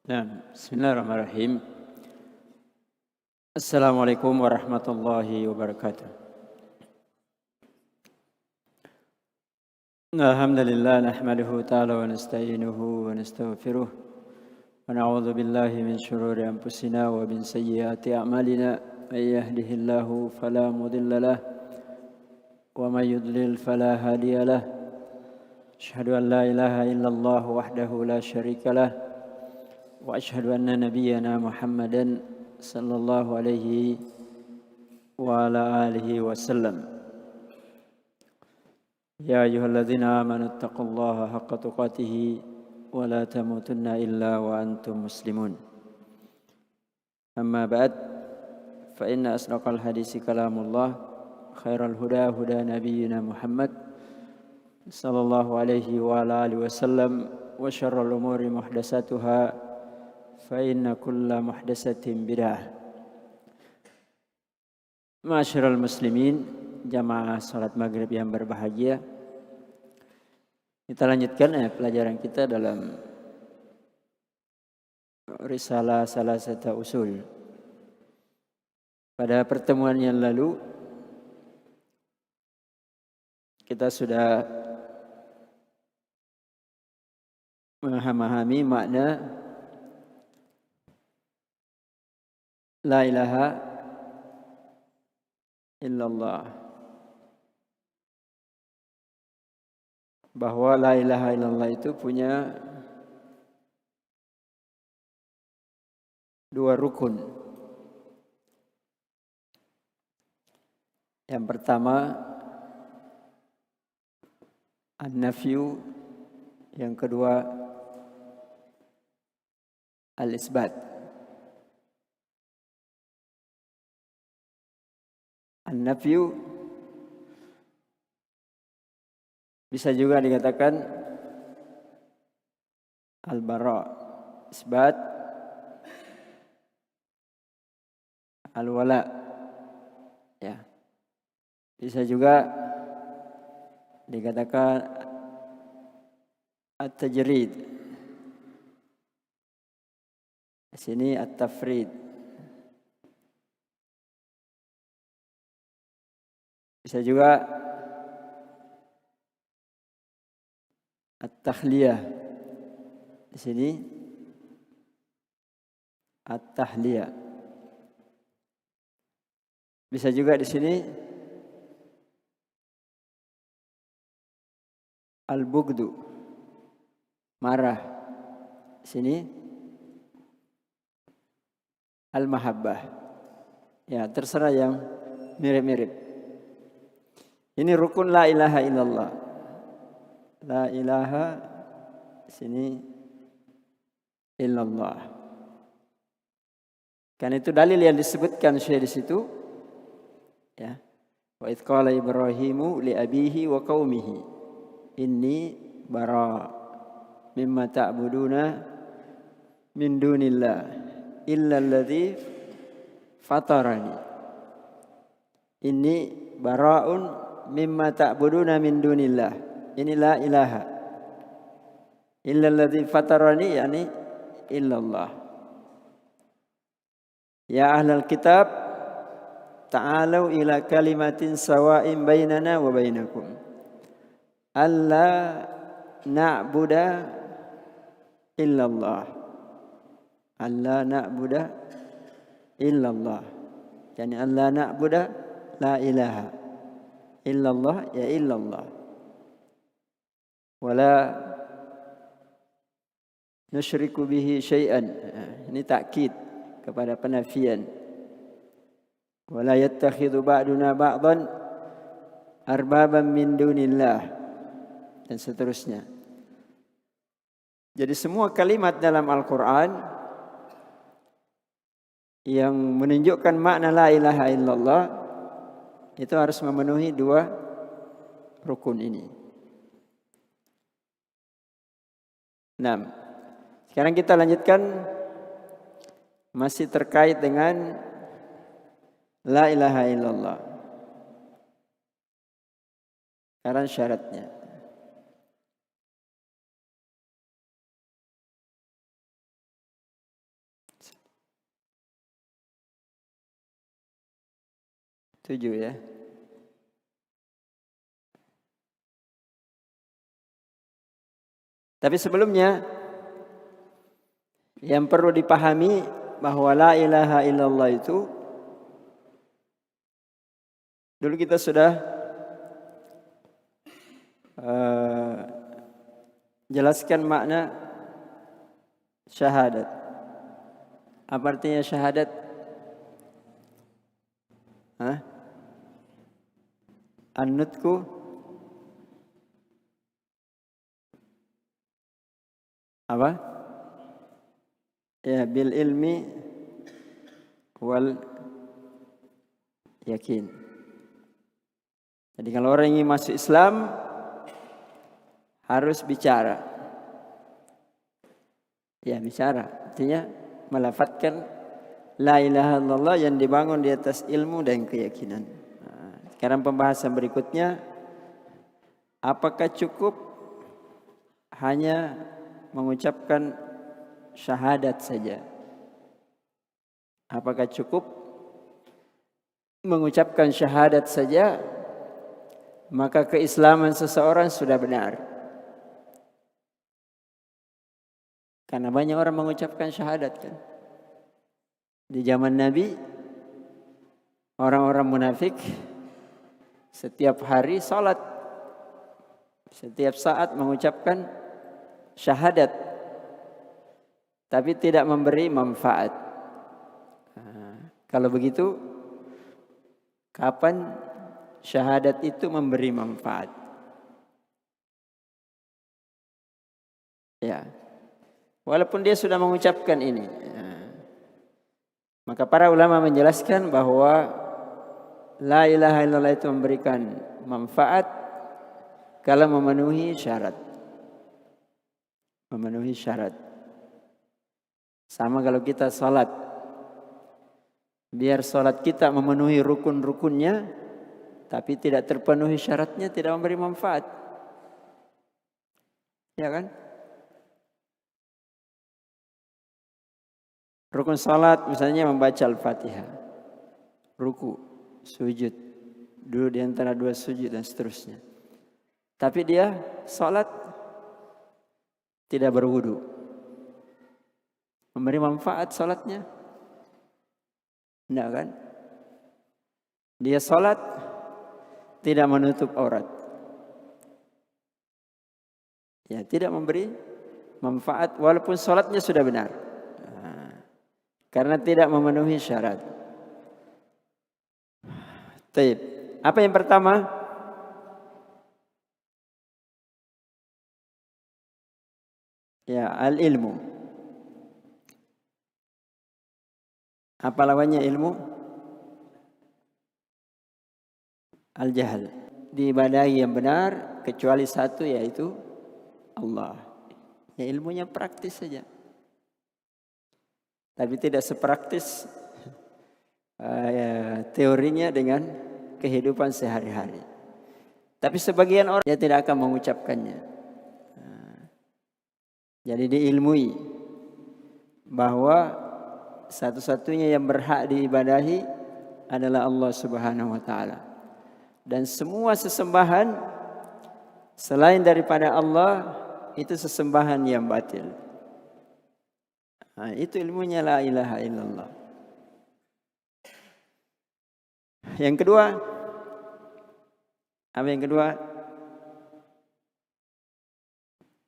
Nah, bismillahirrahmanirrahim. Assalamualaikum warahmatullahi wabarakatuh. Alhamdulillah nahmaduhu ta'ala wa nasta'inuhu wa nastaghfiruh wa na'udzu billahi min shururi anfusina wa min sayyiati a'malina. May yahdihillahu fala mudilla lah wa may yudlil fala hadiya lah. Asyhadu an la ilaha illallah wahdahu la syarika lah wa asyhadu anna nabiyyana Muhammadan sallallahu alaihi wa ala alihi wasallam. Ya ayyuhalladzina amanu taqullaha haqqa tuqatih wa la tamutunna illa wa antum muslimun. Amma ba'd, fa inna asdaqal hadisi kalamullah, khairal huda huda nabiyyina Muhammad sallallahu alaihi wa ala alihi wasallam, wa syarrul umuri muhdatsatuha fa inna kulla muhdatsatin bid'ah. Ma'asyiral muslimin, jamaah salat maghrib yang berbahagia. Kita lanjutkan pelajaran kita dalam Risalah Salasata Usul. Pada pertemuan yang lalu kita sudah memahami makna la ilaha illallah, bahwa la ilaha illallah itu punya dua rukun. Yang pertama an-nafyu, yang kedua al-isbat. An-nafyu bisa juga dikatakan al-bara', isbat al-wala, ya. Bisa juga dikatakan at-tajrid. Di sini at-tafrid. Bisa juga at-takhliyah. Di sini at-tahliyah. Bisa juga di sini al-bughdu, marah. Di sini al-mahabbah. Ya, terserah yang mirip-mirip. Ini rukun la ilaha illallah. La ilaha sini illallah. Kan itu dalil yang disebutkan di situ. Ya. Wa idz qala Ibrahimu li abihi wa qaumihi inni bara mimma ta'buduna min dunillah illa alladzi fatarani. Inni bara'un mimma ta'buduna min dunillah. Ini la ilaha illa alladzi fatarani, yani illallah. Ya ahlal kitab ta'alu ila kalimatin sawa'in bainana wa bainakum alla na'buda illallah. Alla na'buda illallah, yani alla na'buda la ilaha illallah, ya illallah. Wala nusyriku bihi syai'an. Ini takkid kepada penafian. Wala yattakhidhu ba'duna ba'dan arbaban min dunillah, dan seterusnya. Jadi semua kalimat dalam Al-Quran yang menunjukkan makna la ilaha illallah itu harus memenuhi dua rukun ini. Nah, sekarang kita lanjutkan masih terkait dengan la ilaha illallah. Sekarang syaratnya. 7 ya. Tapi sebelumnya yang perlu dipahami bahwa la ilaha illallah itu dulu kita sudah jelaskan makna syahadat. Apa artinya syahadat? An-nutku apa? Ya, bil ilmi wal yakin. Jadi kalau orang ingin masuk Islam harus bicara. Ya, bicara. Artinya melafadzkan la ilaha illallah yang dibangun di atas ilmu dan keyakinan. Sekarang pembahasan berikutnya, apakah cukup hanya mengucapkan syahadat saja? Apakah cukup mengucapkan syahadat saja maka keislaman seseorang sudah benar? Karena banyak orang mengucapkan syahadat kan. Di zaman Nabi, orang-orang munafik setiap hari salat, setiap saat mengucapkan syahadat, tapi tidak memberi manfaat. Kalau begitu, kapan syahadat itu memberi manfaat? Ya, walaupun dia sudah mengucapkan ini, maka para ulama menjelaskan bahwa la ilaha illallah itu memberikan manfaat kalau memenuhi syarat. Memenuhi syarat. Sama kalau kita salat. Biar salat kita memenuhi rukun-rukunnya, tapi tidak terpenuhi syaratnya, tidak memberi manfaat. Ya kan? Rukun salat misalnya membaca Al-Fatihah. Ruku, sujud, duduk di antara dua sujud dan seterusnya. Tapi dia salat tidak berwudu. Memberi manfaat salatnya? Tidak kan? Dia salat tidak menutup aurat. Ya, tidak memberi manfaat walaupun salatnya sudah benar. Karena tidak memenuhi syarat. Taib. Apa yang pertama? Ya, al-ilmu. Apa lawannya ilmu? Al-jahal. Diibadahi yang benar kecuali satu, yaitu Allah. Ya, ilmunya praktis saja. Tapi tidak sepraktis teorinya dengan kehidupan sehari-hari. Tapi sebagian orang dia tidak akan mengucapkannya. Jadi diilmui bahwa satu-satunya yang berhak diibadahi adalah Allah Subhanahu wa taala. Dan semua sesembahan selain daripada Allah itu sesembahan yang batil. Nah, itu ilmunya la ilaha illallah. Yang kedua, apa yang kedua?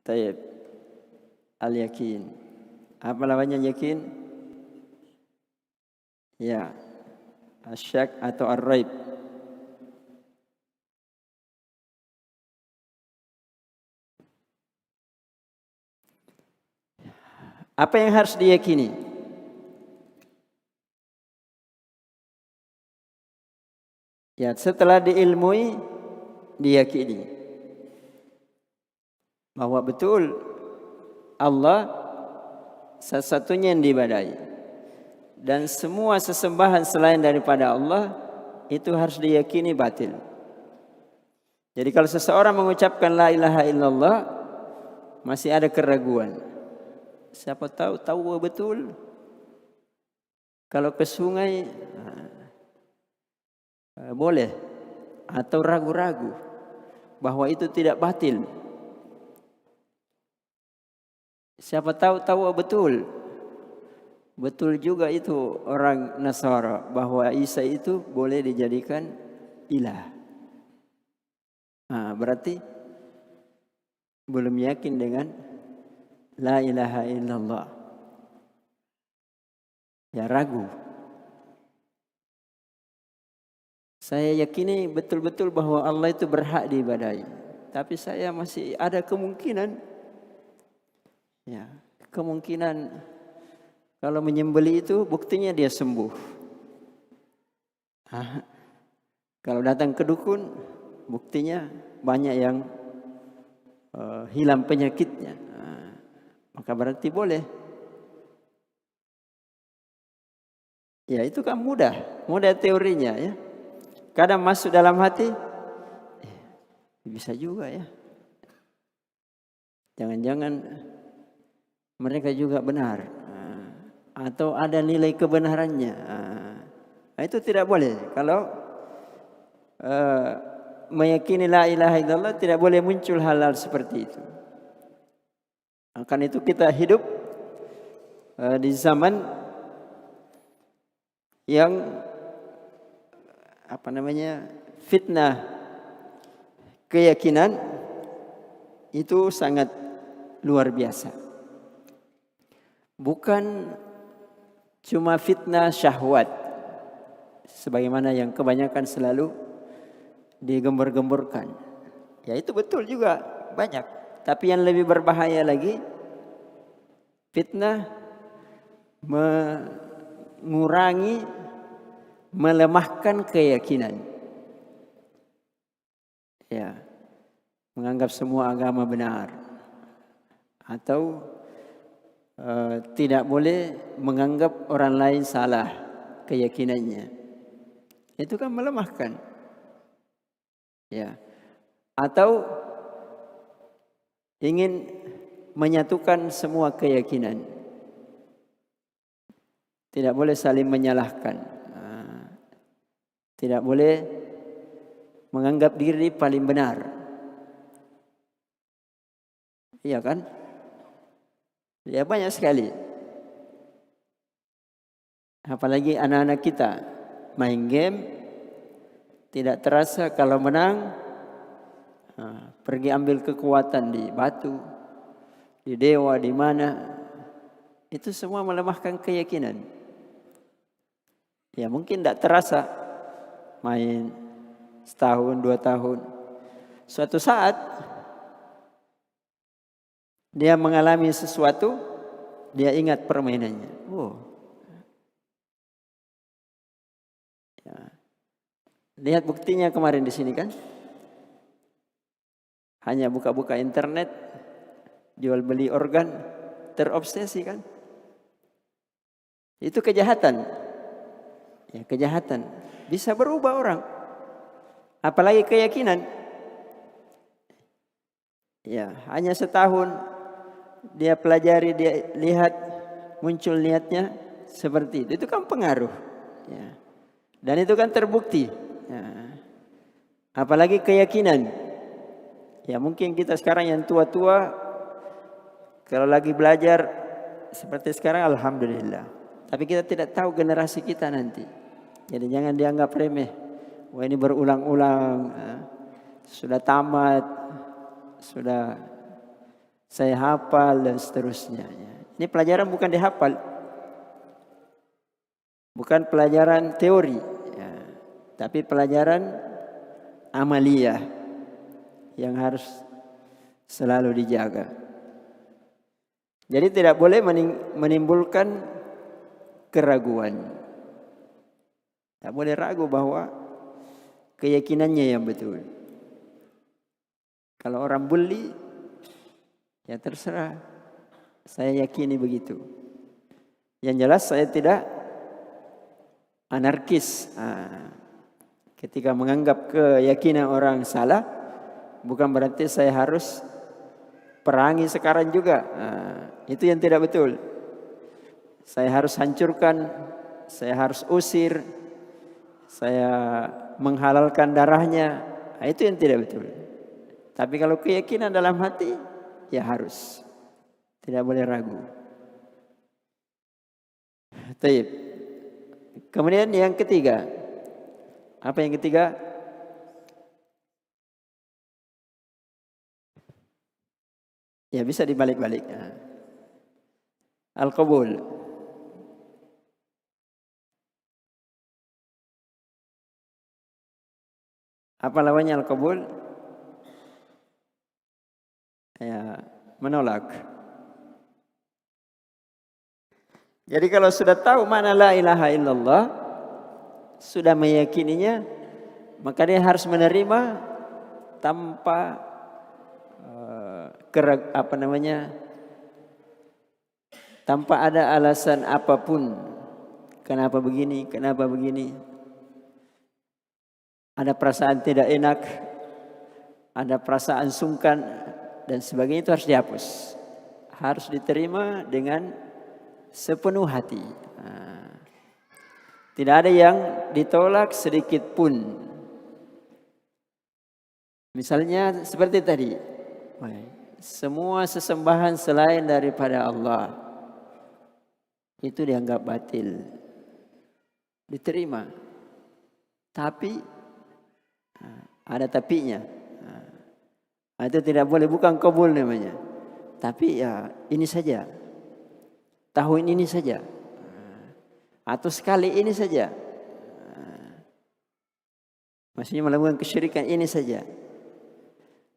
Tayyib. Al-yakin. Apa lawannya yakin? Ya, asyak atau ar-raib. Apa yang harus diyakini? Ya, setelah diilmui, diyakini bahwa betul Allah satu-satunya yang diibadahi. Dan semua sesembahan selain daripada Allah itu harus diyakini batil. Jadi kalau seseorang mengucapkan la ilaha illallah masih ada keraguan. Siapa tahu betul. Kalau ke sungai boleh, atau ragu-ragu bahwa itu tidak batil. Siapa tahu betul juga itu orang Nasara bahwa Isa itu boleh dijadikan ilah. Berarti belum yakin dengan la ilaha illallah. Ya, ragu. Saya yakini betul-betul bahwa Allah itu berhak diibadahi. Tapi saya masih ada kemungkinan. Ya, kemungkinan kalau menyembelih itu buktinya dia sembuh. Kalau datang ke dukun, buktinya banyak yang hilang penyakitnya. Maka berarti boleh. Ya, itu kan mudah teorinya ya. Kadang masuk dalam hati, bisa juga ya. Jangan-jangan mereka juga benar, atau ada nilai kebenarannya. Itu tidak boleh. Kalau meyakini la ilaha illallah, tidak boleh muncul hal-hal seperti itu. Akan itu kita hidup di zaman yang fitnah keyakinan itu sangat luar biasa. Bukan cuma fitnah syahwat sebagaimana yang kebanyakan selalu digembar-gemborkan. Ya, itu betul juga banyak. Tapi yang lebih berbahaya lagi, fitnah mengurangi, melemahkan keyakinan. Ya, menganggap semua agama benar, atau tidak boleh menganggap orang lain salah keyakinannya. Itu kan melemahkan. Ya, atau ingin menyatukan semua keyakinan. Tidak boleh saling menyalahkan. Tidak boleh menganggap diri paling benar. Iya kan? Ya, banyak sekali. Apalagi anak-anak kita main game, tidak terasa kalau menang, pergi ambil kekuatan di batu, di dewa, di mana. Itu semua melemahkan keyakinan. Ya, mungkin tidak terasa main setahun, 2 tahun. Suatu saat dia mengalami sesuatu, dia ingat permainannya. Ya. Lihat buktinya kemarin di sini kan. Hanya buka-buka internet, jual beli organ, terobsesi kan. Itu kejahatan. Ya, kejahatan. Bisa berubah orang. Apalagi keyakinan. Ya, hanya setahun dia pelajari, dia lihat muncul niatnya seperti itu. Itu kan pengaruh. Ya. Dan itu kan terbukti. Ya. Apalagi keyakinan. Ya, mungkin kita sekarang yang tua-tua, kalau lagi belajar seperti sekarang, alhamdulillah. Tapi kita tidak tahu generasi kita nanti. Jadi jangan dianggap remeh. Wah, ini berulang-ulang, sudah tamat, sudah saya hafal dan seterusnya. Ini pelajaran bukan dihafal, bukan pelajaran teori, ya, tapi pelajaran amaliyah yang harus selalu dijaga. Jadi tidak boleh menimbulkan keraguan. Tak boleh ragu bahwa keyakinannya yang betul. Kalau orang bully, ya terserah. Saya yakini begitu. Yang jelas saya tidak anarkis. Ketika menganggap keyakinan orang salah, bukan berarti saya harus perangi sekarang juga. Itu yang tidak betul. Saya harus hancurkan, saya harus usir, saya menghalalkan darahnya, itu yang tidak betul. Tapi kalau keyakinan dalam hati, ya harus. Tidak boleh ragu. Taib. Kemudian yang ketiga. Apa yang ketiga? Ya bisa dibalik-balik. Al-qabul. Apa lawannya al-qabul? Ya, menolak. Jadi kalau sudah tahu mana la ilaha illallah, sudah meyakininya, maka dia harus menerima tanpa tanpa ada alasan apapun. Kenapa begini? Kenapa begini? Ada perasaan tidak enak, ada perasaan sungkan dan sebagainya, itu harus dihapus. Harus diterima dengan sepenuh hati. Tidak ada yang ditolak sedikit pun. Misalnya seperti tadi, semua sesembahan selain daripada Allah itu dianggap batil. Diterima. Tapi ada tapinya. Itu tidak boleh, bukan qabul namanya. Tapi ya ini saja. Tahun ini saja. Atau sekali ini saja. Maksudnya melakukan kesyirikan ini saja.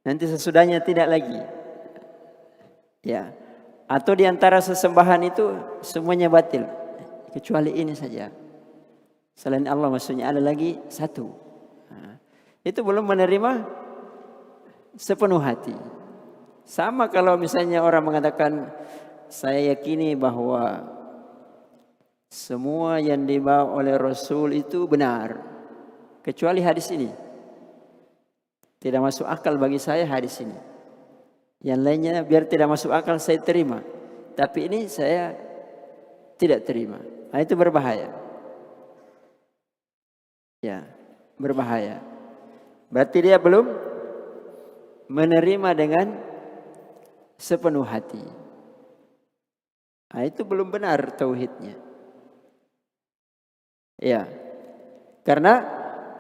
Nanti sesudahnya tidak lagi. Ya. Atau di antara sesembahan itu semuanya batil. Kecuali ini saja. Selain Allah maksudnya ada lagi satu. Itu belum menerima sepenuh hati. Sama kalau misalnya orang mengatakan, saya yakini bahwa semua yang dibawa oleh Rasul itu benar, kecuali hadis ini. Tidak masuk akal bagi saya hadis ini. Yang lainnya biar tidak masuk akal saya terima, tapi ini saya tidak terima. Itu berbahaya. Ya, berbahaya. Berarti dia belum menerima dengan sepenuh hati. Itu belum benar tauhidnya. Ya. Karena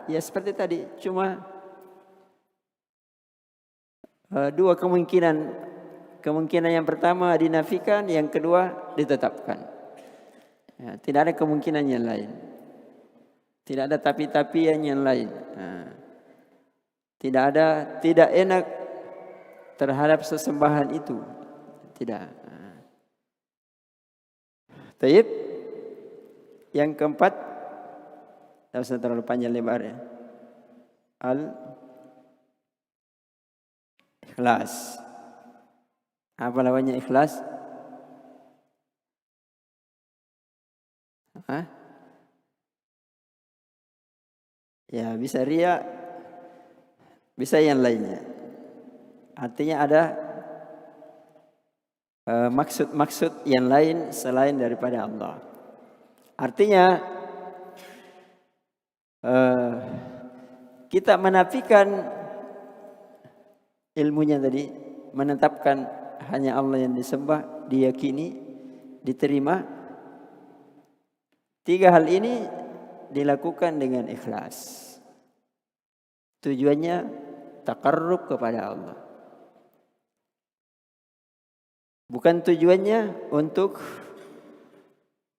ya seperti tadi, cuma dua kemungkinan. Kemungkinan yang pertama dinafikan, yang kedua ditetapkan. Ya, tidak ada kemungkinan yang lain. Tidak ada tapi-tapian yang lain. Tidak enak terhadap sesembahan itu. Tidak. Taib. Yang keempat, tidak usah terlalu panjang lebar ya. Ikhlas. Apa lawannya ikhlas? Ya bisa riya, bisa yang lainnya. Artinya ada maksud-maksud yang lain selain daripada Allah. Artinya kita menafikan ilmunya tadi, menetapkan hanya Allah yang disembah, diyakini, diterima. Tiga hal ini dilakukan dengan ikhlas. Tujuannya taqarrub kepada Allah. Bukan tujuannya untuk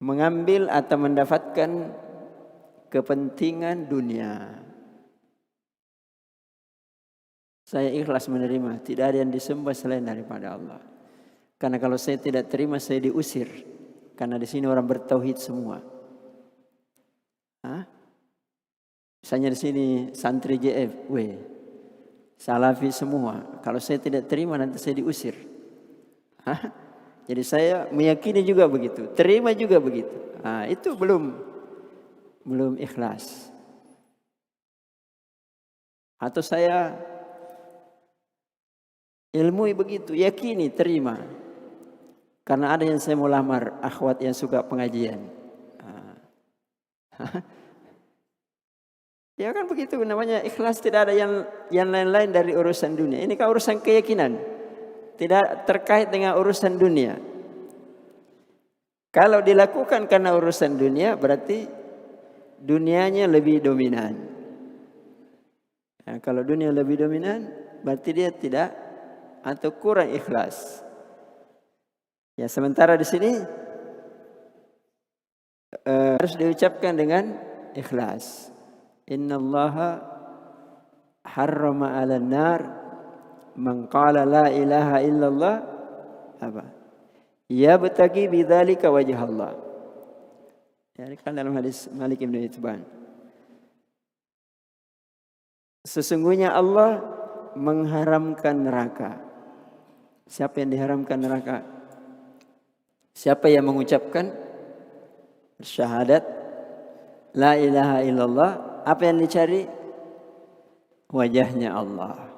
mengambil atau mendapatkan kepentingan dunia. Saya ikhlas menerima, tidak ada yang disembah selain daripada Allah. Karena kalau saya tidak terima, saya diusir. Karena di sini orang bertauhid semua. Misalnya di sini santri JF, Salafi semua. Kalau saya tidak terima nanti saya diusir. Jadi saya meyakini juga begitu, terima juga begitu. Itu belum ikhlas. Atau saya ilmui begitu, yakini, terima. Karena ada yang saya mau lamar, akhwat yang suka pengajian. Ya kan begitu namanya ikhlas, tidak ada yang lain-lain dari urusan dunia. Ini kan urusan keyakinan. Tidak terkait dengan urusan dunia. Kalau dilakukan karena urusan dunia berarti dunianya lebih dominan. Nah, kalau dunia lebih dominan berarti dia tidak atau kurang ikhlas. Ya, sementara di sini harus diucapkan dengan ikhlas. Innallaha harrama 'alan nar man qala la ilaha illallah apa? Yabtagi bidzalika wajh Allah. Ya, ini kan dalam hadis Malik bin Itban. Sesungguhnya Allah mengharamkan neraka. Siapa yang diharamkan neraka? Siapa yang mengucapkan syahadat la ilaha illallah, apa yang dicari? Wajahnya Allah.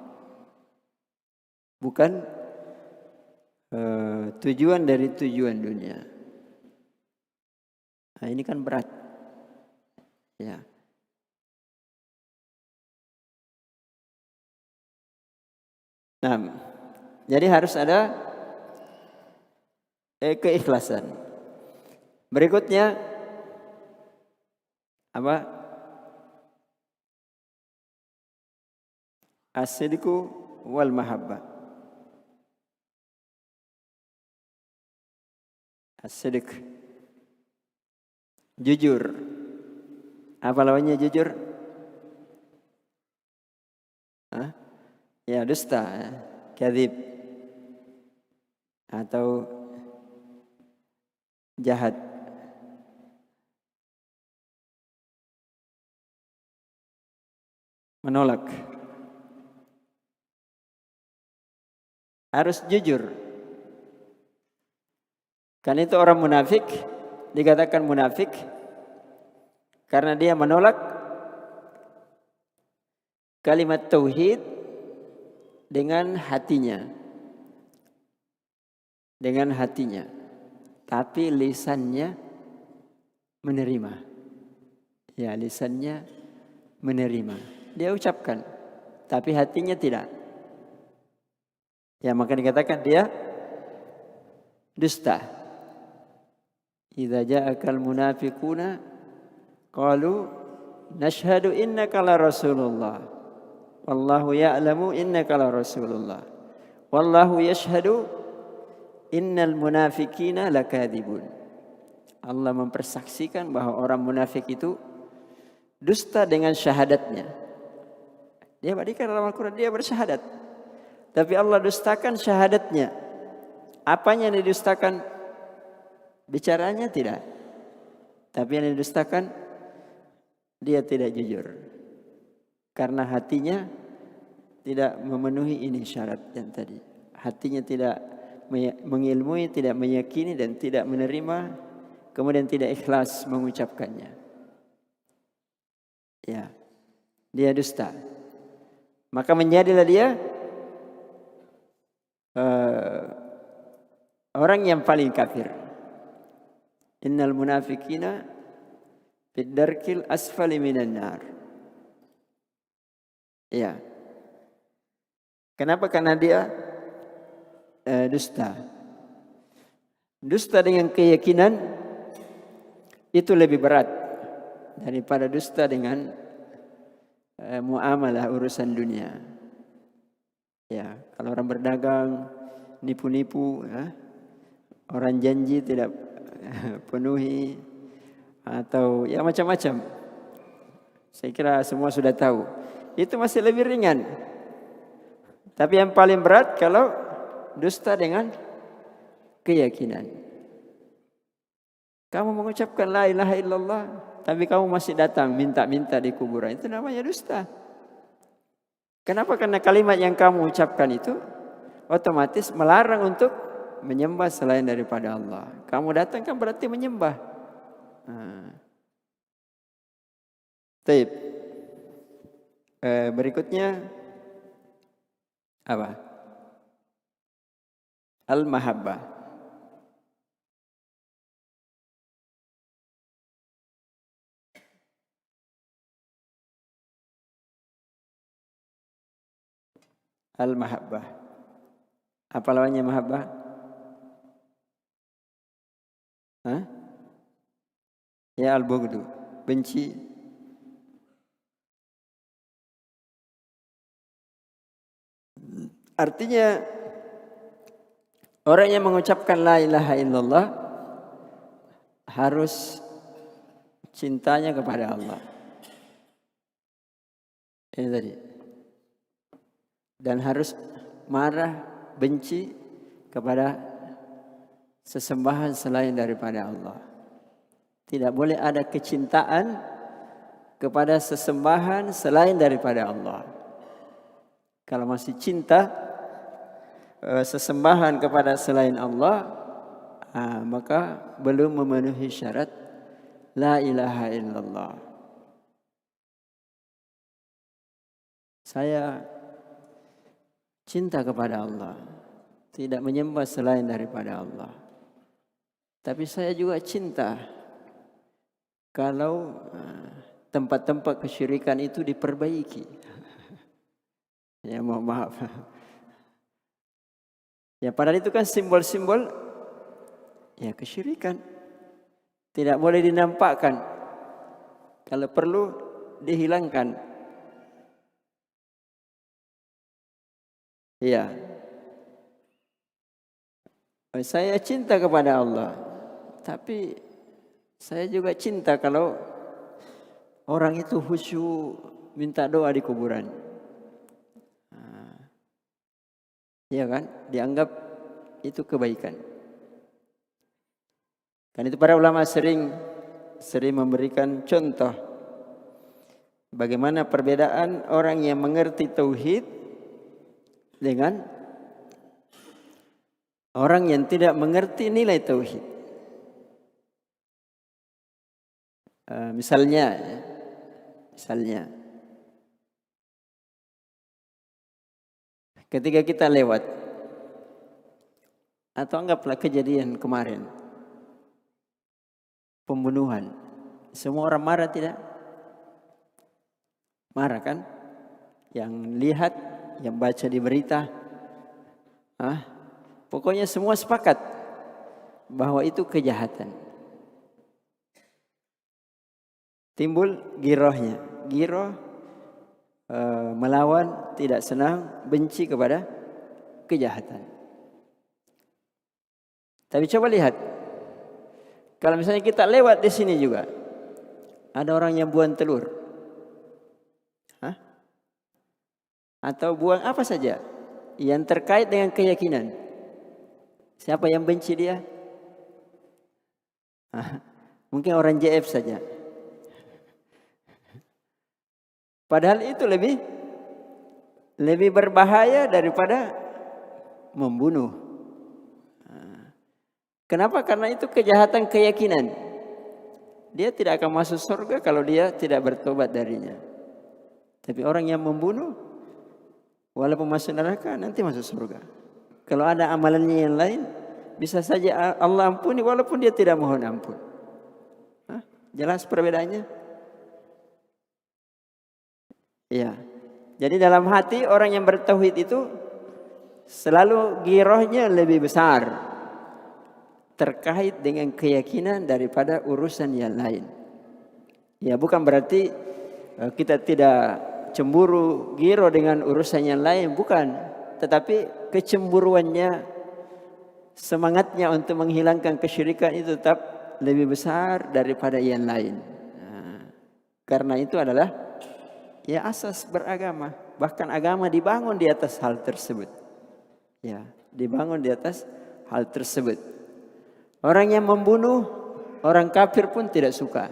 Bukan tujuan dari tujuan dunia. Nah, ini kan berat. Ya. Nah, jadi harus ada keikhlasan. Berikutnya apa? As-sidqu wal mahabbah. As-sidq. Jujur. Apa lawannya jujur? Hah? Ya, dusta, ya. Kadzib. Atau jahat. Menolak. Harus jujur. Kan itu orang munafik dikatakan munafik karena dia menolak kalimat tauhid dengan hatinya. Dengan hatinya. Tapi lisannya menerima. Ya, lisannya menerima. Dia ucapkan, tapi hatinya tidak. Ya, maka dikatakan dia dusta. Idza ja'akal munafiquna qalu nashhadu innaka la rasulullah wallahu ya'lamu innaka la rasulullah wallahu yashhadu innal munafiqina lakadzibun. Allah mempersaksikan bahwa orang munafik itu dusta dengan syahadatnya. Dia berikan dalam Al-Quran dia bersyahadat, tapi Allah dustakan syahadatnya. Apanya yang didustakan? Bicaranya tidak. Tapi yang didustakan dia tidak jujur. Karena hatinya tidak memenuhi ini syarat yang tadi. Hatinya tidak mengilmui, tidak meyakini dan tidak menerima, kemudian tidak ikhlas mengucapkannya. Ya. Dia dusta. Maka menjadilah dia orang yang paling kafir. Innal munafiqina fid darkil asfali minan nar. Ya. Kenapa? Karena dia dusta. Dusta dengan keyakinan itu lebih berat daripada dusta dengan muamalah urusan dunia. Ya, kalau orang berdagang nipu-nipu, ya, orang janji tidak penuhi atau ya macam-macam. Saya kira semua sudah tahu. Itu masih lebih ringan. Tapi yang paling berat kalau dusta dengan keyakinan. Kamu mengucapkan la ilaha illallah, tapi kamu masih datang minta-minta di kuburan. Itu namanya dusta. Kenapa? Karena kalimat yang kamu ucapkan itu otomatis melarang untuk menyembah selain daripada Allah. Kamu datang kan berarti menyembah. Taib. Berikutnya apa? Al-mahabbah. Al-mahabbah. Apa lawannya mahabbah? Hah? Ya al-bughdu, benci. Artinya orang yang mengucapkan la ilaha illallah harus cintanya kepada Allah. Ini tadi. Dan harus marah, benci kepada sesembahan selain daripada Allah. Tidak boleh ada kecintaan kepada sesembahan selain daripada Allah. Kalau masih cinta sesembahan kepada selain Allah, maka belum memenuhi syarat la ilaha illallah. Saya cinta kepada Allah, tidak menyembah selain daripada Allah. Tapi saya juga cinta kalau tempat-tempat kesyirikan itu diperbaiki. Ya mohon maaf. Ya padahal itu kan simbol-simbol ya kesyirikan. Tidak boleh dinampakkan. Kalau perlu dihilangkan. Ya. Saya cinta kepada Allah. Tapi saya juga cinta kalau orang itu khusyuk minta doa di kuburan. Iya kan? Dianggap itu kebaikan. Kan itu para ulama sering memberikan contoh bagaimana perbedaan orang yang mengerti tauhid dengan orang yang tidak mengerti nilai tauhid. Misalnya ketika kita lewat atau anggaplah kejadian kemarin pembunuhan, semua orang marah tidak? Marah kan? Yang lihat, yang baca di berita, pokoknya semua sepakat bahwa itu kejahatan. Timbul girohnya, giroh melawan, tidak senang, benci kepada kejahatan. Tapi coba lihat, kalau misalnya kita lewat di sini juga, ada orang yang buang telur, atau buang apa saja yang terkait dengan keyakinan, siapa yang benci dia? Mungkin orang JF saja. Padahal itu lebih berbahaya daripada membunuh. Kenapa? Karena itu kejahatan keyakinan. Dia tidak akan masuk surga kalau dia tidak bertobat darinya. Tapi orang yang membunuh, walaupun masuk neraka, nanti masuk surga. Kalau ada amalannya yang lain, bisa saja Allah ampuni walaupun dia tidak mohon ampun. Jelas perbedaannya? Ya, jadi dalam hati orang yang bertauhid itu selalu girohnya lebih besar terkait dengan keyakinan daripada urusan yang lain. Ya, bukan berarti kita tidak cemburu, giroh dengan urusan yang lain, bukan. Tetapi kecemburuannya, semangatnya untuk menghilangkan kesyirikan itu tetap lebih besar daripada yang lain. Karena itu adalah ya asas beragama. Bahkan agama dibangun di atas hal tersebut. Ya, dibangun di atas hal tersebut. Orang yang membunuh, orang kafir pun tidak suka.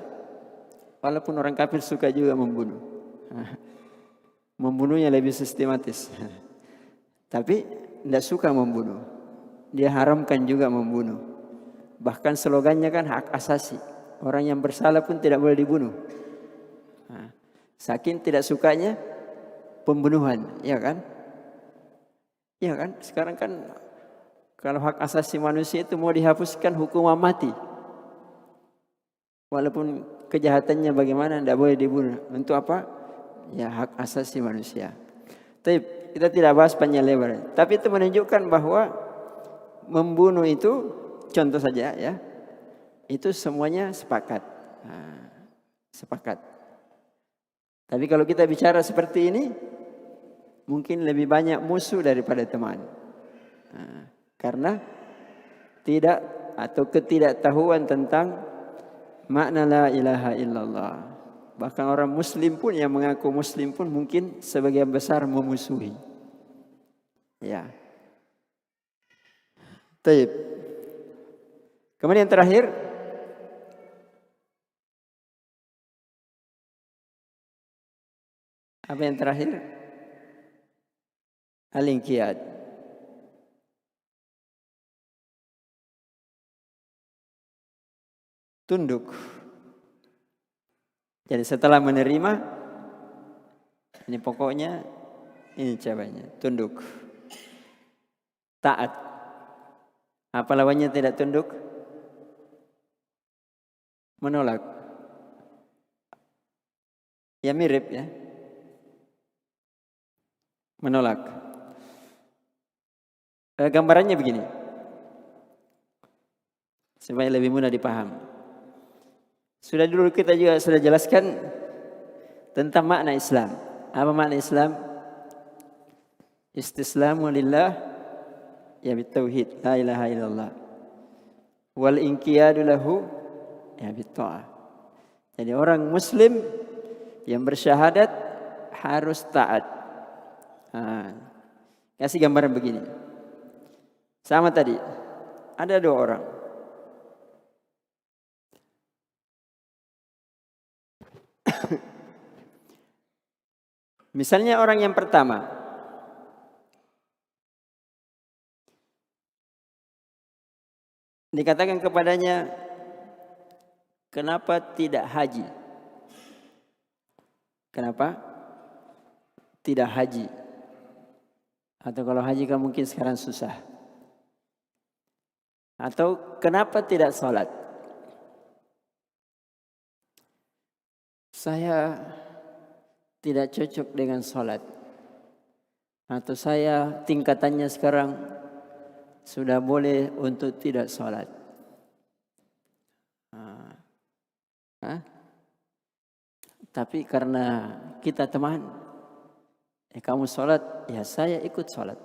Walaupun orang kafir suka juga membunuh. Membunuhnya lebih sistematis. Tapi tidak suka membunuh. Dia haramkan juga membunuh. Bahkan slogannya kan hak asasi. Orang yang bersalah pun tidak boleh dibunuh. Saking tidak sukanya pembunuhan, ya kan? Ya kan? Sekarang kan kalau hak asasi manusia itu mau dihapuskan hukuman mati. Walaupun kejahatannya bagaimana, tidak boleh dibunuh. Untuk apa? Ya hak asasi manusia. Tapi kita tidak bahas panjang lebar. Tapi itu menunjukkan bahwa membunuh itu, contoh saja ya, itu semuanya sepakat. Sepakat. Tapi kalau kita bicara seperti ini, mungkin lebih banyak musuh daripada teman. Karena tidak atau ketidaktahuan tentang makna la ilaha illallah. Bahkan orang muslim pun yang mengaku muslim pun mungkin sebagian besar memusuhi. Ya. Baik. Kemudian terakhir, apa yang terakhir? Al-inqiyad. Tunduk. Jadi setelah menerima, ini pokoknya, ini cabanya, tunduk. Taat. Apa lawannya tidak tunduk? Menolak. Ya mirip ya. Menolak. Gambarannya begini. Supaya lebih mudah dipaham. Sudah dulu kita juga sudah jelaskan tentang makna Islam. Apa makna Islam? Istislamu lillah ya bitauhid, la ilaha illallah. Wal inqiyadu lahu ya bitta'ah. Jadi orang muslim yang bersyahadat harus taat. Kasih gambaran begini. Sama tadi, ada dua orang. Misalnya orang yang pertama, dikatakan kepadanya, kenapa tidak haji? Kenapa tidak haji? Atau kalau haji kan mungkin sekarang susah. Atau kenapa tidak sholat? Saya tidak cocok dengan sholat. Atau saya tingkatannya sekarang sudah boleh untuk tidak sholat. Tapi karena kita teman, kamu sholat, ya saya ikut sholat.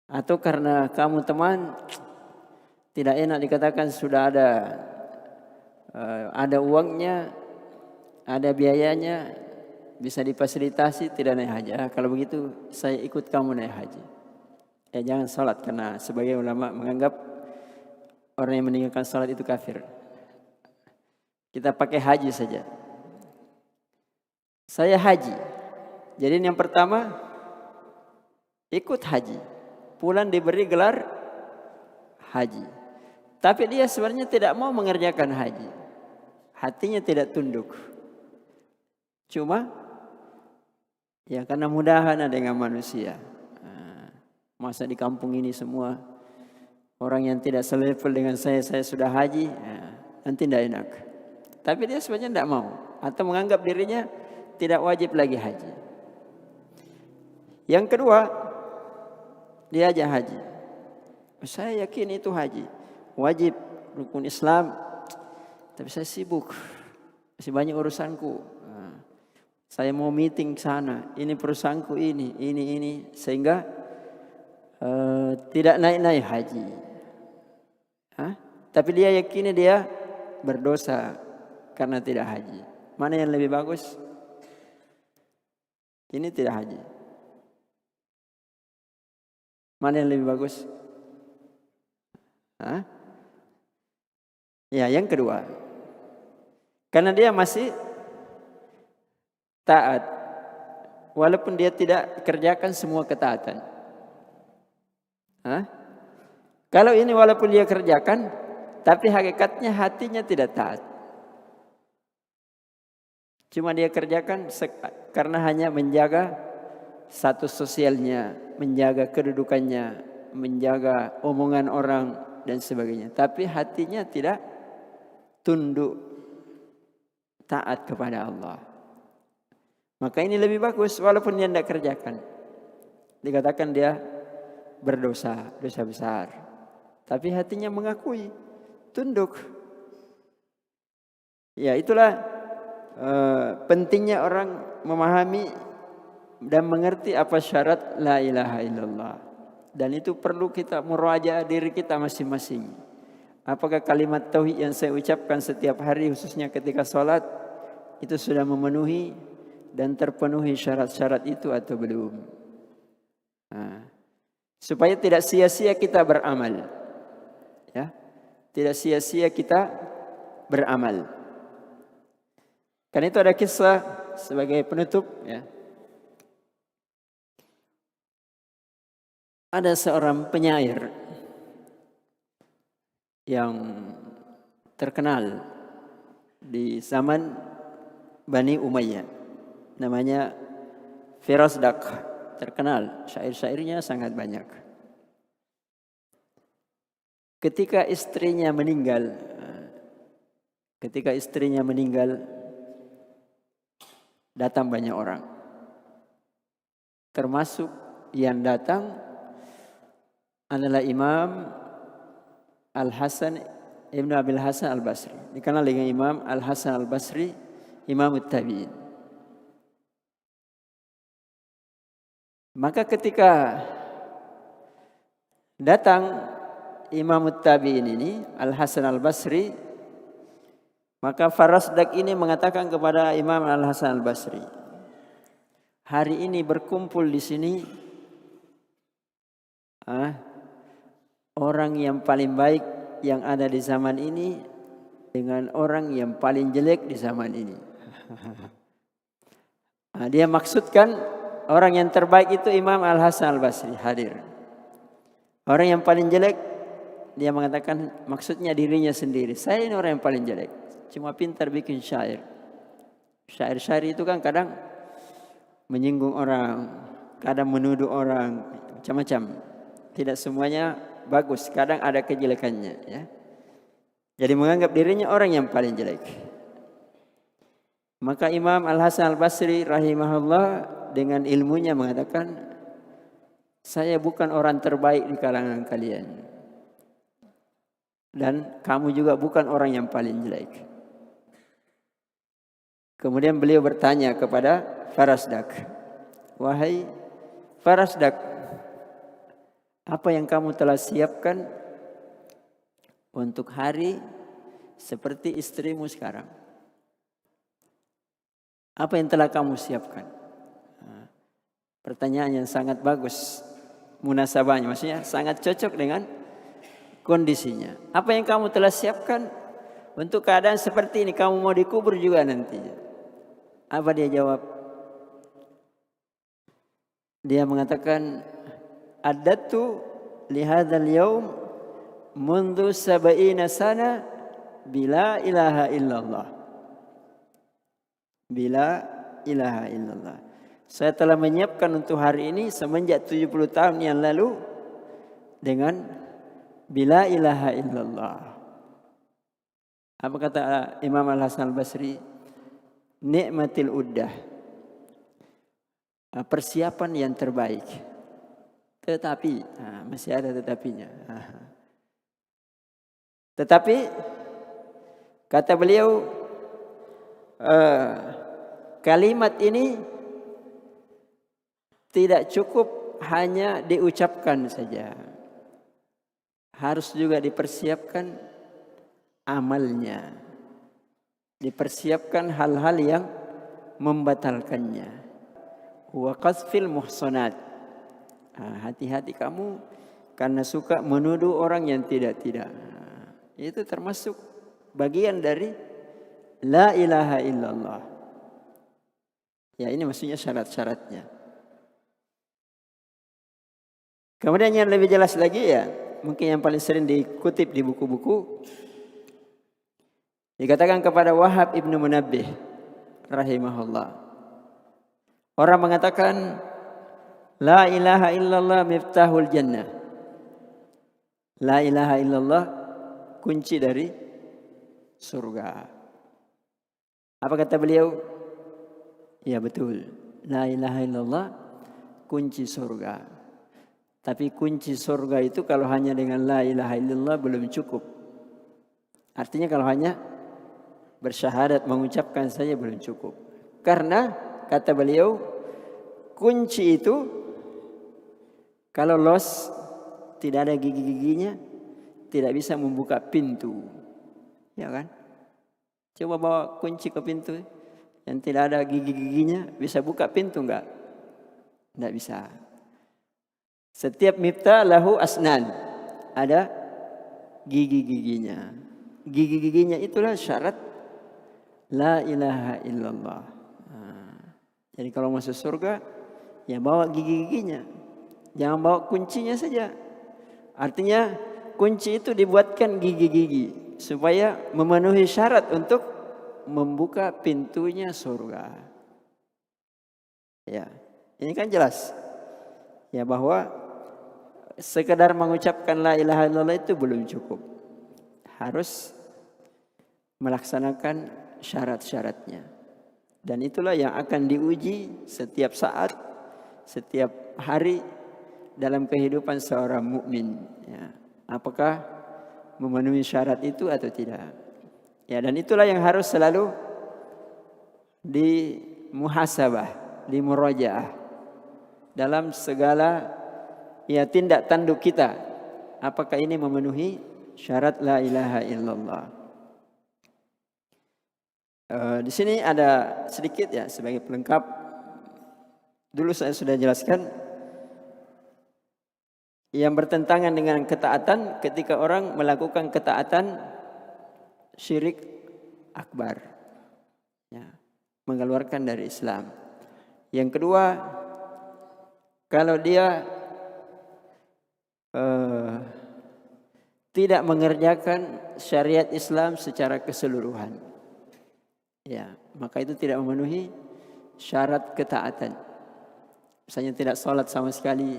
Atau karena kamu teman, tidak enak dikatakan sudah ada uangnya, ada biayanya, bisa difasilitasi, tidak naik haji. Kalau begitu saya ikut kamu naik haji. Jangan sholat, karena sebagian ulama menganggap orang yang meninggalkan sholat itu kafir. Kita pakai haji saja. Saya haji. Jadi yang pertama, ikut haji. Pulang diberi gelar haji. Tapi dia sebenarnya tidak mau mengerjakan haji. Hatinya tidak tunduk. Cuma ya karena mudahan dengan manusia. Masa di kampung ini semua orang yang tidak selevel dengan saya sudah haji, nanti tidak enak. Tapi dia sebenarnya tidak mau. Atau menganggap dirinya tidak wajib lagi haji. Yang kedua, dia aja haji. Saya yakin itu haji. Wajib, rukun Islam. Tapi saya sibuk. Masih banyak urusanku. Saya mau meeting sana. Ini perusahaanku ini. Sehingga tidak naik-naik haji. Tapi dia yakini dia berdosa karena tidak haji. Mana yang lebih bagus? Ini tidak haji. Mana yang lebih bagus? Ya, yang kedua. Karena dia masih taat. Walaupun dia tidak kerjakan semua ketaatan. Kalau ini walaupun dia kerjakan, tapi hakikatnya hatinya tidak taat. Cuma dia kerjakan karena hanya menjaga status sosialnya, menjaga kedudukannya, menjaga omongan orang dan sebagainya. Tapi hatinya tidak tunduk taat kepada Allah. Maka ini lebih bagus walaupun dia tidak kerjakan. Dikatakan dia berdosa, dosa besar. Tapi hatinya mengakui, tunduk. Ya itulah pentingnya orang memahami dan mengerti apa syarat la ilaha illallah. Dan itu perlu kita murajaah diri kita masing-masing. Apakah kalimat tauhid yang saya ucapkan setiap hari khususnya ketika sholat itu sudah memenuhi dan terpenuhi syarat-syarat itu atau belum? Supaya tidak sia-sia kita beramal, ya, tidak sia-sia kita beramal. Karena itu ada kisah sebagai penutup, ya. Ada seorang penyair yang terkenal di zaman Bani Umayyah, namanya Firasdak, terkenal, syair-syairnya sangat banyak. Ketika istrinya meninggal, datang banyak orang. Termasuk yang datang adalah Imam Al-Hasan Ibn Abil Hasan Al-Basri. Dikenal dengan Imam Al-Hasan Al-Basri, Imam At-Tabi'in. Maka ketika datang Imam At-Tabi'in ini, Al-Hasan Al-Basri, maka Farasdak ini mengatakan kepada Imam Al-Hasan Al-Basri, hari ini berkumpul di sini orang yang paling baik yang ada di zaman ini dengan orang yang paling jelek di zaman ini. Dia maksudkan orang yang terbaik itu Imam Al-Hasan Al-Basri hadir. Orang yang paling jelek, dia mengatakan maksudnya dirinya sendiri. Saya ini orang yang paling jelek, cuma pintar bikin syair. Syair-syair itu kan kadang menyinggung orang, kadang menuduh orang, macam-macam. Tidak semuanya bagus, kadang ada kejelekannya, ya. Jadi menganggap dirinya orang yang paling jelek. Maka Imam Al-Hasan Al-Basri rahimahullah dengan ilmunya mengatakan, saya bukan orang terbaik di kalangan kalian, dan kamu juga bukan orang yang paling jelek. Kemudian beliau bertanya kepada Farasdak, wahai Farasdak, apa yang kamu telah siapkan untuk hari seperti istrimu sekarang? Apa yang telah kamu siapkan? Pertanyaan yang sangat bagus, munasabahnya, maksudnya sangat cocok dengan kondisinya. Apa yang kamu telah siapkan untuk keadaan seperti ini? Kamu mau dikubur juga nantinya. Apa dia jawab? Dia mengatakan, adatu lihadzal yaum mundu sab'ina sana bila ilaha illallah. Bila ilaha illallah. Saya telah menyiapkan untuk hari ini semenjak 70 tahun yang lalu dengan bila ilaha illallah. Apa kata Imam Al-Hasan Al-Basri? Nikmatil uddah. Persiapan yang terbaik. Tetapi, masih ada tetapinya. Tetapi, kata beliau, kalimat ini tidak cukup hanya diucapkan saja. Harus juga dipersiapkan amalnya. Dipersiapkan hal-hal yang membatalkannya. Wa qazfil muhsanat. Hati-hati kamu karena suka menuduh orang yang tidak-tidak. Itu termasuk bagian dari la ilaha illallah. Ya, ini maksudnya syarat-syaratnya. Kemudian yang lebih jelas lagi, ya, mungkin yang paling sering dikutip di buku-buku, dikatakan kepada Wahab ibnu Munabbih rahimahullah. Orang mengatakan la ilaha illallah miftahul jannah. La ilaha illallah kunci dari surga. Apa kata beliau? Ya betul. La ilaha illallah kunci surga. Tapi kunci surga itu kalau hanya dengan la ilaha illallah belum cukup. Artinya kalau hanya bersyahadat mengucapkan saja belum cukup. Karena kata beliau kunci itu kalau los tidak ada gigi-giginya tidak bisa membuka pintu. Ya kan? Coba bawa kunci ke pintu yang tidak ada gigi-giginya bisa buka pintu enggak? Enggak bisa. Setiap miftah lahu asnan. Ada gigi-giginya. Gigi-giginya itulah syarat la ilaha illallah. Jadi kalau masuk surga ya bawa gigi-giginya. Jangan bawa kuncinya saja. Artinya kunci itu dibuatkan gigi-gigi supaya memenuhi syarat untuk membuka pintunya surga. Ya, ini kan jelas. Ya bahwa sekedar mengucapkan la ilaha illallah itu belum cukup. Harus melaksanakan syarat-syaratnya. Dan itulah yang akan diuji setiap saat, setiap hari dalam kehidupan seorang mukmin. Ya, apakah memenuhi syarat itu atau tidak? Ya, dan itulah yang harus selalu dimuhasabah, dimurajaah dalam segala ya tindak tanduk kita. Apakah ini memenuhi syarat la ilaha illallah? Di sini ada sedikit ya sebagai pelengkap. Dulu saya sudah jelaskan yang bertentangan dengan ketaatan ketika orang melakukan ketaatan syirik akbar, ya, mengeluarkan dari Islam. Yang kedua, kalau dia tidak mengerjakan syariat Islam secara keseluruhan, ya, maka itu tidak memenuhi syarat ketaatan. Misalnya tidak sholat sama sekali,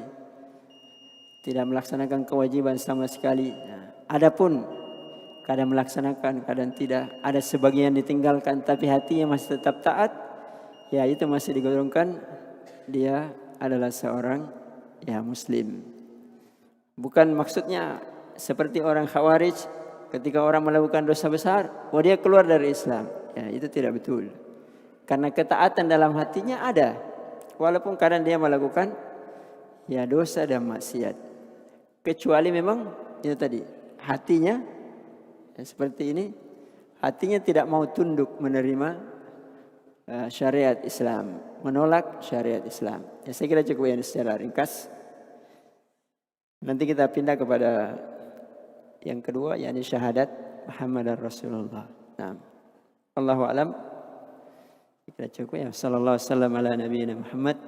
tidak melaksanakan kewajiban sama sekali. Nah, adapun kadang melaksanakan, kadang tidak, ada sebagian ditinggalkan, tapi hatinya masih tetap taat, ya itu masih digolongkan dia adalah seorang ya muslim. Bukan maksudnya seperti orang Khawarij ketika orang melakukan dosa besar, dia keluar dari Islam. Ya, itu tidak betul. Karena ketaatan dalam hatinya ada, walaupun kadang dia melakukan ya dosa dan maksiat. Kecuali memang itu tadi hatinya ya, seperti ini, hatinya tidak mau tunduk menerima syariat Islam, menolak syariat Islam. Ya, saya kira cukup yang secara ringkas. Nanti kita pindah kepada yang kedua, yakni syahadat Muhammadar Rasulullah. Nah, Allahu a'lam. Kita cukup ya. Sallallahu alaihi wasallam ala nabiyina Muhammad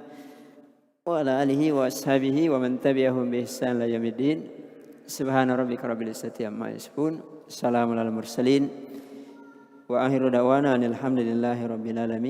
wa ala alihi wa ashabihi wa man tabi'ahum bi ihsan ila yaumiddin. Subhana rabbika rabbil izzati amma yasifun. Assalamu alal mursalin. Wa akhiru da'wana alhamdulillahi rabbil alamin.